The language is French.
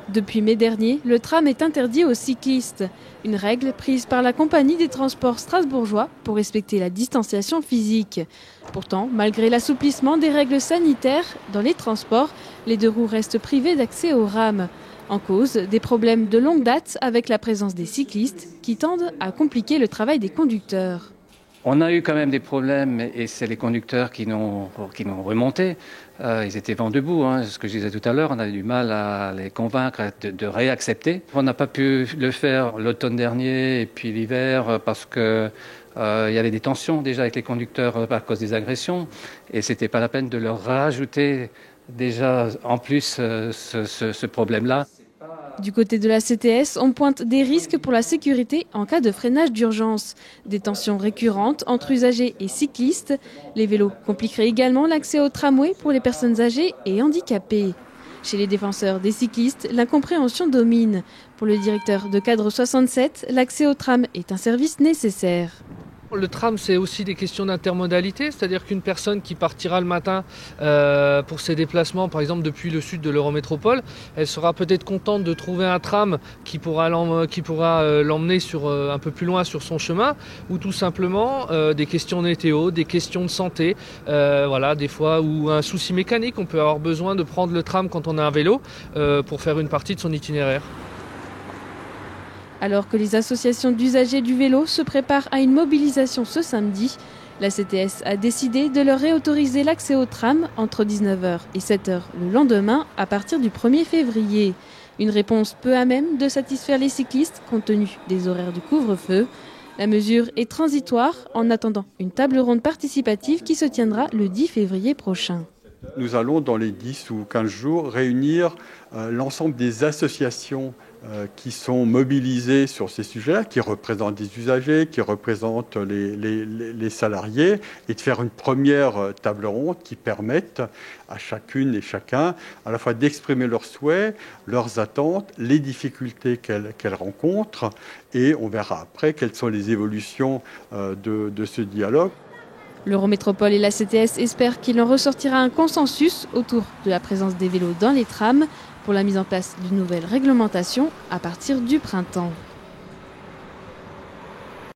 Depuis mai dernier, le tram est interdit aux cyclistes. Une règle prise par la compagnie des transports strasbourgeois pour respecter la distanciation physique. Pourtant, malgré l'assouplissement des règles sanitaires, dans les transports, les deux roues restent privées d'accès aux rames. En cause, des problèmes de longue date avec la présence des cyclistes qui tendent à compliquer le travail des conducteurs. On a eu quand même des problèmes et c'est les conducteurs qui n'ont remonté. Ils étaient vent debout, ce que je disais tout à l'heure, on a eu du mal à les convaincre de réaccepter. On n'a pas pu le faire l'automne dernier et puis l'hiver parce que il y avait des tensions déjà avec les conducteurs à cause des agressions et c'était pas la peine de leur rajouter déjà en plus ce problème-là. Du côté de la CTS, on pointe des risques pour la sécurité en cas de freinage d'urgence. Des tensions récurrentes entre usagers et cyclistes. Les vélos compliqueraient également l'accès au tramway pour les personnes âgées et handicapées. Chez les défenseurs des cyclistes, l'incompréhension domine. Pour le directeur de Cadre 67, l'accès au tram est un service nécessaire. Le tram, c'est aussi des questions d'intermodalité, c'est-à-dire qu'une personne qui partira le matin pour ses déplacements, par exemple depuis le sud de l'Eurométropole, elle sera peut-être contente de trouver un tram qui pourra l'emmener un peu plus loin sur son chemin, ou tout simplement des questions météo, des questions de santé, des fois, ou un souci mécanique, on peut avoir besoin de prendre le tram quand on a un vélo pour faire une partie de son itinéraire. Alors que les associations d'usagers du vélo se préparent à une mobilisation ce samedi, la CTS a décidé de leur réautoriser l'accès au tram entre 19h et 7h le lendemain à partir du 1er février. Une réponse peu à même de satisfaire les cyclistes compte tenu des horaires du couvre-feu. La mesure est transitoire en attendant une table ronde participative qui se tiendra le 10 février prochain. Nous allons dans les 10 ou 15 jours réunir l'ensemble des associations qui sont mobilisés sur ces sujets-là, qui représentent des usagers, qui représentent les salariés, et de faire une première table ronde qui permette à chacune et chacun à la fois d'exprimer leurs souhaits, leurs attentes, les difficultés qu'elles rencontrent, et on verra après quelles sont les évolutions de ce dialogue. L'Eurométropole et la CTS espèrent qu'il en ressortira un consensus autour de la présence des vélos dans les trams pour la mise en place d'une nouvelle réglementation à partir du printemps.